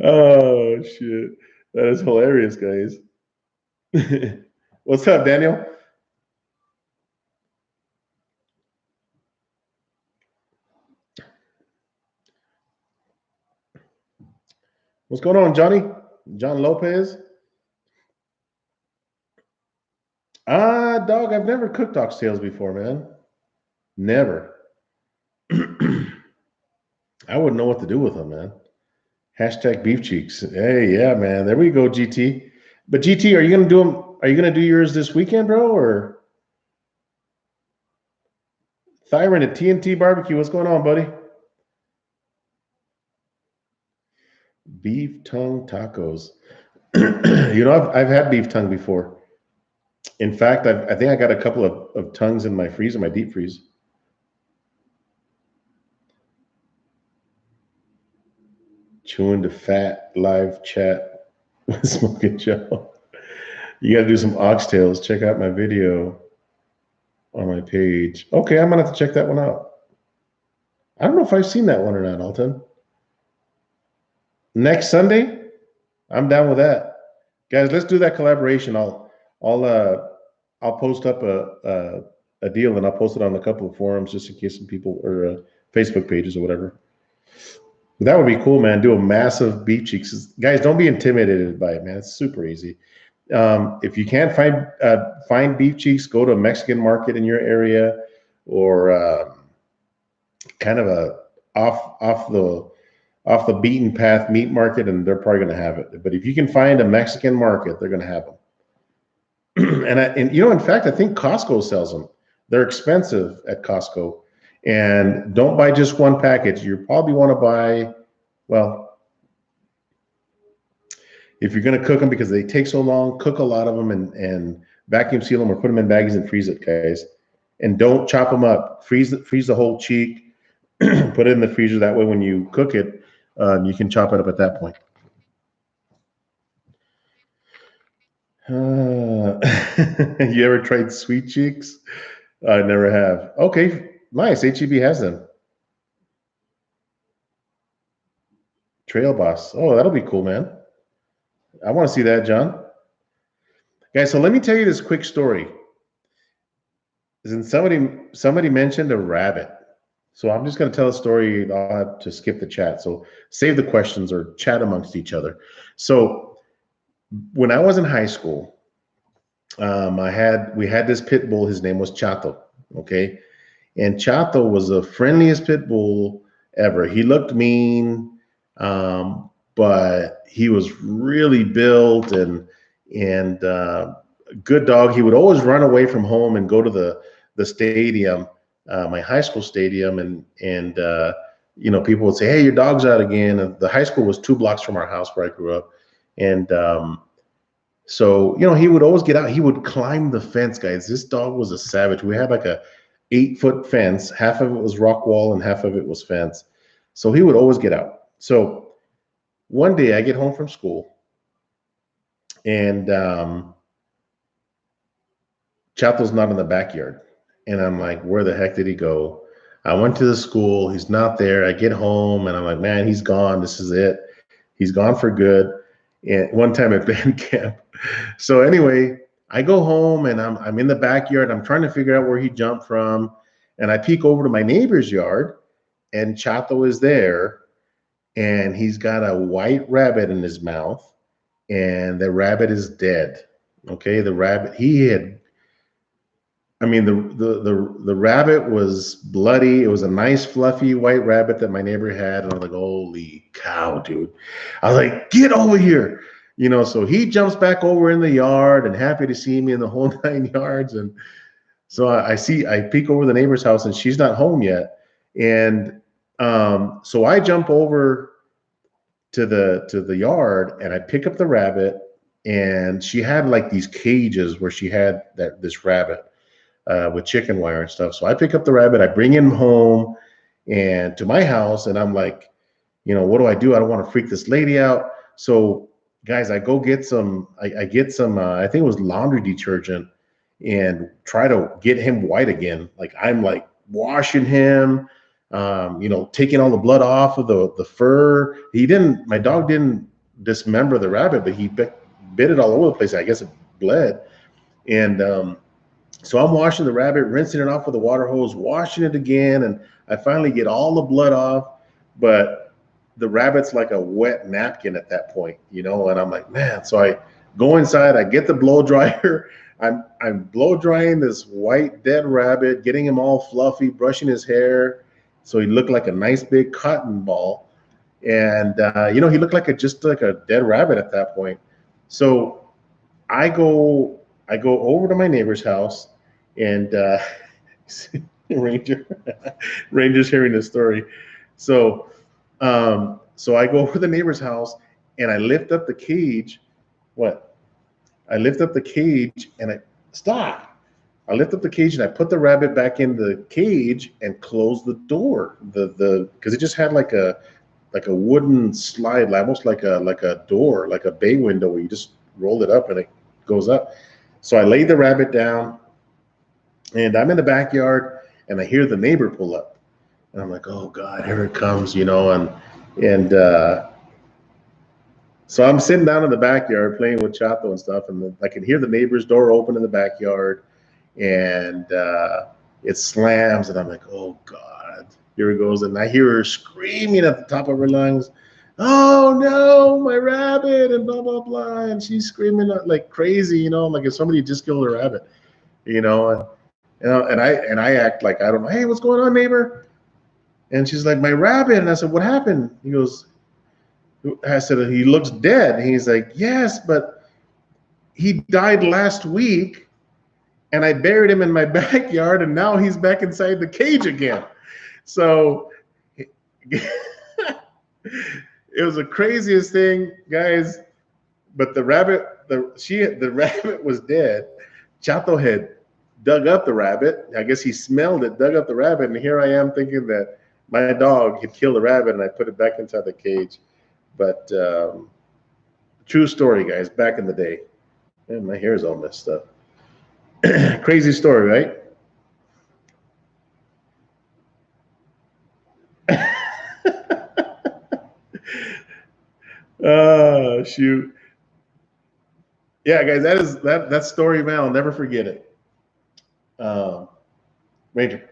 Oh shit. That is hilarious, guys. What's up, Daniel? What's going on, Johnny? John Lopez? Dog, I've never cooked oxtails before, man. Never. I wouldn't know what to do with them, man. Hashtag beef cheeks. Hey, yeah, man. There we go, GT. But GT, are you gonna do them? Are you gonna do yours this weekend, bro? Or Thyron at TNT Barbecue? What's going on, buddy? Beef tongue tacos. I've had beef tongue before. In fact, I think I got a couple of tongues in my freezer, my deep freeze. Chewing the fat live chat with Smoking Joe. You got to do some oxtails. Check out my video on my page. Okay, I'm gonna have to check that one out. I don't know if I've seen that one or not, Alton. Next Sunday, I'm down with that, guys. Let's do that collaboration. I'll I'll post up a deal and I'll post it on a couple of forums just in case some people or Facebook pages or whatever. That would be cool, man. Do a massive beef cheeks, guys. Don't be intimidated by it, man. It's super easy. If you can't find beef cheeks, go to a Mexican market in your area, or kind of a off the beaten path meat market, and they're probably going to have it. But if you can find a Mexican market, they're going to have them. And in fact, I think Costco sells them. They're expensive at Costco, and don't buy just one package. You probably want to buy, well, if you're going to cook them because they take so long, cook a lot of them and vacuum seal them or put them in baggies and freeze it, guys. And don't chop them up. Freeze the whole cheek. Put it in the freezer. That way, when you cook it, you can chop it up at that point. You ever tried sweet cheeks? I never have. Okay, nice. HEB has them. Trail Boss. Oh, that'll be cool, man. I want to see that, John. Guys, so let me tell you this quick story. Isn't somebody mentioned a rabbit? So I'm just going to tell a story. I'll have to skip the chat. So save the questions or chat amongst each other. So when I was in high school, we had this pit bull. His name was Chato. Okay, and Chato was the friendliest pit bull ever. He looked mean, but he was really built and good dog. He would always run away from home and go to the stadium, my high school stadium, and people would say, "Hey, your dog's out again." And the high school was 2 blocks from our house where I grew up, and so, he would always get out. He would climb the fence, guys. This dog was a savage. We had like a 8-foot fence. Half of it was rock wall and half of it was fence. So he would always get out. So one day I get home from school and Chato's not in the backyard. And I'm like, where the heck did he go? I went to the school. He's not there. I get home and I'm like, man, he's gone. This is it. He's gone for good. And one time at band camp. So anyway, I go home and I'm in the backyard. I'm trying to figure out where he jumped from. And I peek over to my neighbor's yard and Chato is there and he's got a white rabbit in his mouth and the rabbit is dead. Okay, the rabbit, the rabbit was bloody. It was a nice, fluffy white rabbit that my neighbor had. And I'm like, holy cow, dude. I was like, get over here. So he jumps back over in the yard and happy to see me in the whole 9 yards. And so I peek over the neighbor's house and she's not home yet. And so I jump over to the yard and I pick up the rabbit. And she had like these cages where she had this rabbit with chicken wire and stuff. So I pick up the rabbit, I bring him home and to my house, and I'm like, what do? I don't want to freak this lady out. So guys, I go get some, I get some, I think it was laundry detergent and try to get him white again. Like I'm like washing him, taking all the blood off of the fur. My dog didn't dismember the rabbit, but he bit it all over the place. I guess it bled. And so I'm washing the rabbit, rinsing it off with a water hose, washing it again, and I finally get all the blood off, but the rabbit's like a wet napkin at that point, and I'm like, man. So I go inside, I get the blow dryer, I'm blow drying this white dead rabbit, getting him all fluffy, brushing his hair, so he looked like a nice big cotton ball, and he looked like just like a dead rabbit at that point. So I go over to my neighbor's house, and Ranger's hearing this story. So I go over to the neighbor's house and I lift up the cage. What? I lift up the cage and I lift up the cage and I put the rabbit back in the cage and close the door. Because it just had like a wooden slide, almost like a door, like a bay window where you just roll it up and it goes up. So I laid the rabbit down and I'm in the backyard and I hear the neighbor pull up and I'm like, oh God, here it comes, and so I'm sitting down in the backyard playing with Chato and stuff. And I can hear the neighbor's door open in the backyard and it slams and I'm like, oh God, here it goes. And I hear her screaming at the top of her lungs, oh no, my rabbit, and blah, blah, blah. And she's screaming like crazy, like if somebody just killed a rabbit, and I act like I don't know. Hey, what's going on, neighbor? And she's like, my rabbit. And I said, what happened? I said, he looks dead. And he's like, yes, but he died last week and I buried him in my backyard and now he's back inside the cage again. So it was the craziest thing, guys. But the rabbit was dead. Chato had dug up the rabbit. I guess he smelled it, dug up the rabbit, and here I am thinking that my dog had killed the rabbit and I put it back inside the cage. But true story, guys, back in the day. Man, my hair is all messed up. Crazy story, right? Oh, shoot. Yeah, guys, that story, man, I'll never forget it. Ranger.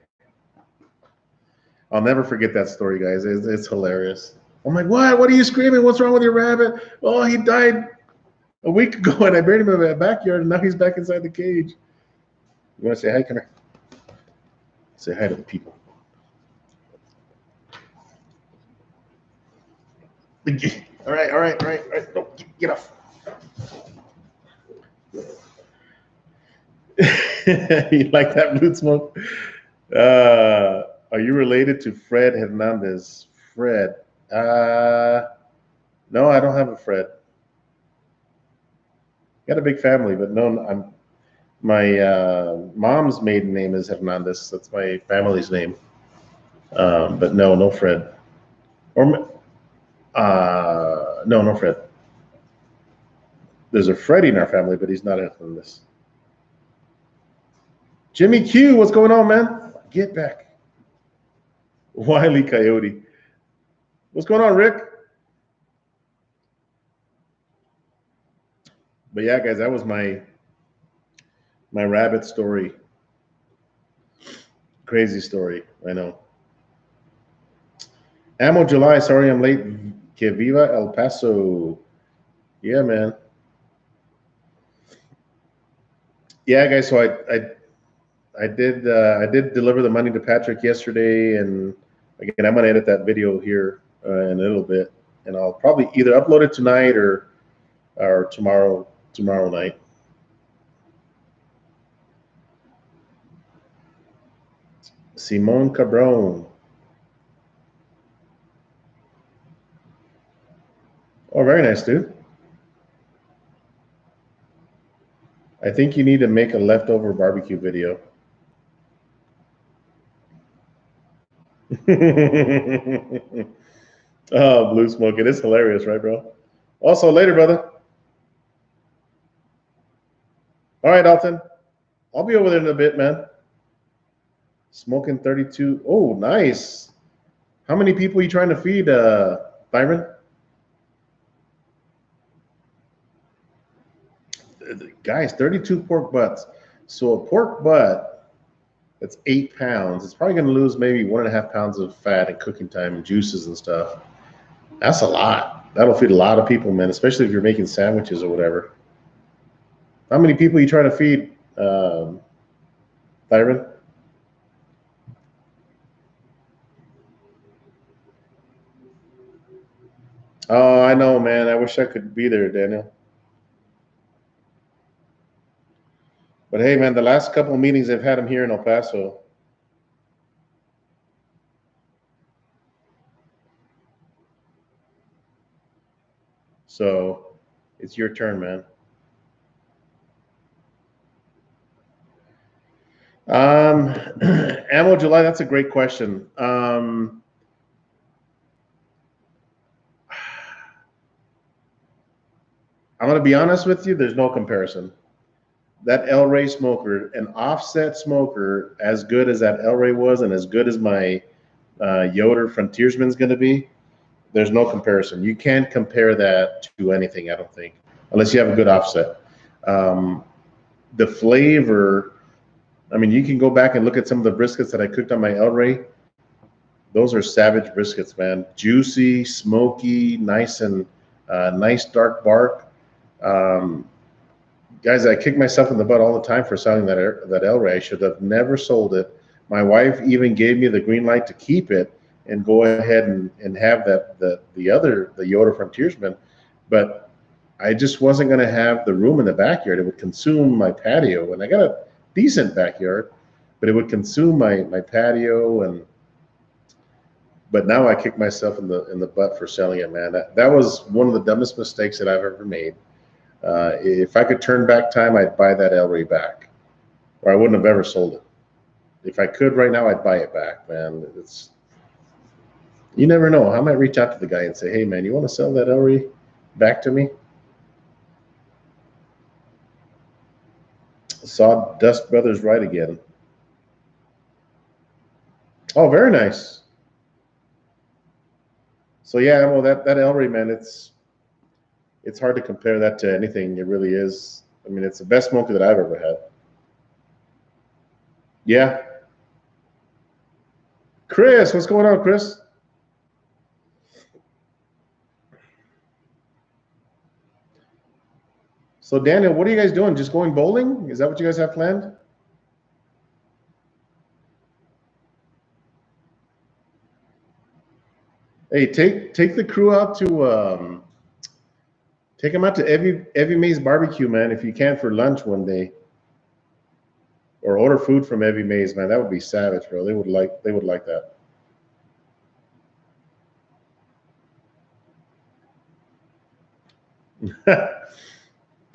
I'll never forget that story, guys. It's hilarious. I'm like, what? What are you screaming? What's wrong with your rabbit? Oh, he died a week ago, and I buried him in the backyard, and now he's back inside the cage. You want to say hi? Come here. Say hi to the people. All right, all right, all right, all right. No, get off. You like that, Blue Smoke? Are you related to Fred Hernandez? Fred? No, I don't have a Fred. Got a big family, but no, my mom's maiden name is Hernandez. That's my family's name. But no, no Fred. Or no, no Fred. There's a Freddie in our family, but he's not Hernandez. Jimmy Q, what's going on, man? Get back. Wiley Coyote. What's going on, Rick? But yeah, guys, that was my rabbit story. Crazy story, I know. Ammo July, sorry I'm late. Que viva El Paso. Yeah, man. Yeah, guys. So I did deliver the money to Patrick yesterday, and again I'm gonna edit that video here in a little bit, and I'll probably either upload it tonight or tomorrow night. Simon Cabron. Oh, very nice, dude. I think you need to make a leftover barbecue video. Oh, Blue Smoke. It is hilarious, right, bro? Also, later, brother. All right, Alton. I'll be over there in a bit, man. Smoking 32. Oh, nice. How many people are you trying to feed, Byron? Guys, 32 pork butts. So a pork butt that's 8 pounds, it's probably going to lose maybe 1.5 pounds of fat and cooking time and juices and stuff. That's a lot. That'll feed a lot of people, man, especially if you're making sandwiches or whatever. How many people are you trying to feed, Byron? Oh, I know, man. I wish I could be there, Daniel. But hey, man, the last couple of meetings I've had him here in El Paso. So it's your turn, man. Ammo July, that's a great question. I'm going to be honest with you, there's no comparison. That El Rey smoker, an offset smoker, as good as that El Rey was and as good as my Yoder Frontiersman's going to be, there's no comparison. You can't compare that to anything, I don't think, unless you have a good offset. The flavor, I mean, you can go back and look at some of the briskets that I cooked on my El Rey. Those are savage briskets, man. Juicy, smoky, nice and nice dark bark. Guys, I kick myself in the butt all the time for selling that El Rey. I should have never sold it. My wife even gave me the green light to keep it and go ahead and have the Yoder Frontiersman, but I just wasn't going to have the room in the backyard. It would consume my patio, and I got a decent backyard, but it would consume my patio. But now I kick myself in the butt for selling it, man. That was one of the dumbest mistakes that I've ever made. If I could turn back time, I'd buy that El Rey back, or I wouldn't have ever sold it. If I could right now, I'd buy it back, man. You never know. I might reach out to the guy and say, hey, man, you want to sell that El Rey back to me? Saw Dust Brothers right again. Oh, very nice. So yeah, well, that El Rey, man, it's hard to compare that to anything. It really is. I mean, it's the best smoker that I've ever had. Yeah. Chris, what's going on, Chris? So Daniel, what are you guys doing? Just going bowling? Is that what you guys have planned? Hey, take the crew out to take them out to Evie Mae's barbecue, man, if you can for lunch one day. Or order food from Evie Mae's, man. That would be savage, bro. They would like that.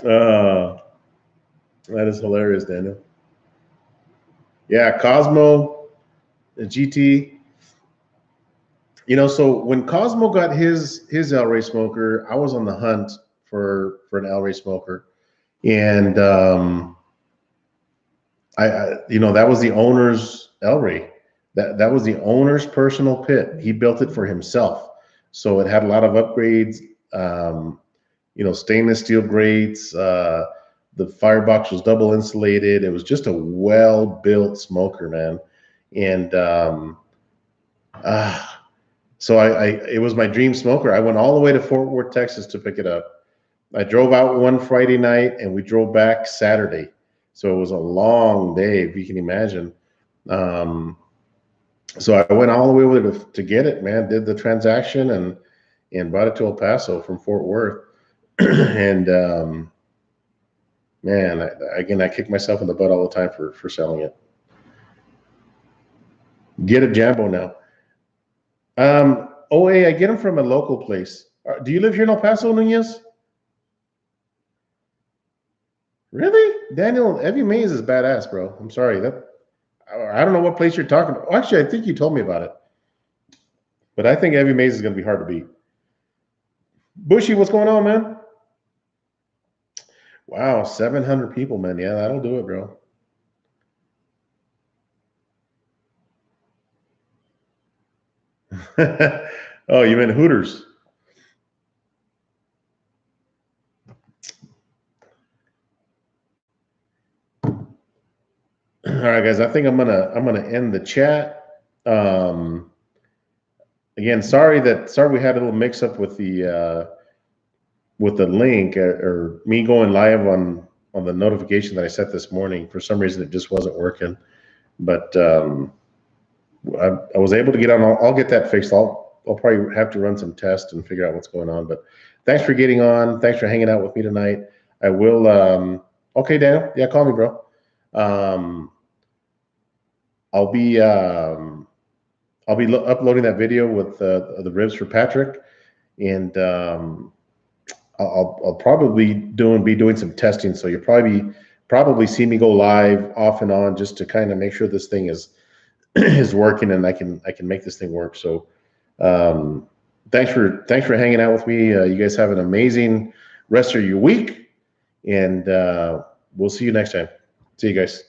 uh, that is hilarious, Daniel. Yeah, Cosmo, GT. So when Cosmo got his El Rey smoker, I was on the hunt for an El Rey smoker, and that was the owner's El Rey. That was the owner's personal pit. He built it for himself, so it had a lot of upgrades. Um, stainless steel grates. The firebox was double insulated. It was just a well built smoker, man, and uh, so it was my dream smoker. I went all the way to Fort Worth, Texas to pick it up. I drove out one Friday night and we drove back Saturday. So it was a long day, if you can imagine. So I went all the way over to get it, man, did the transaction and brought it to El Paso from Fort Worth. And man, again, I kick myself in the butt all the time for selling it. Get a Jambo now. OA, I get them from a local place. Do you live here in El Paso, Nunez? Really? Daniel, Evie Mae's is badass, bro. I'm sorry. I don't know what place you're talking about. Actually, I think you told me about it. But I think Evie Mae's is going to be hard to beat. Bushy, what's going on, man? Wow, 700 people, man. Yeah, that'll do it, bro. Oh, you meant Hooters. All right, guys. I think I'm gonna end the chat. Again, sorry we had a little mix up with the link or me going live on the notification that I set this morning. For some reason, it just wasn't working. But I was able to get on. I'll get that fixed. I'll probably have to run some tests and figure out what's going on. But thanks for getting on. Thanks for hanging out with me tonight. I will. Okay, Daniel. Yeah, call me, bro. I'll be uploading that video with the ribs for Patrick, and I'll probably be doing some testing. So you'll probably see me go live off and on just to kind of make sure this thing is is working and I can make this thing work. So thanks for hanging out with me. You guys have an amazing rest of your week, and we'll see you next time. See you guys.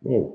Whoa.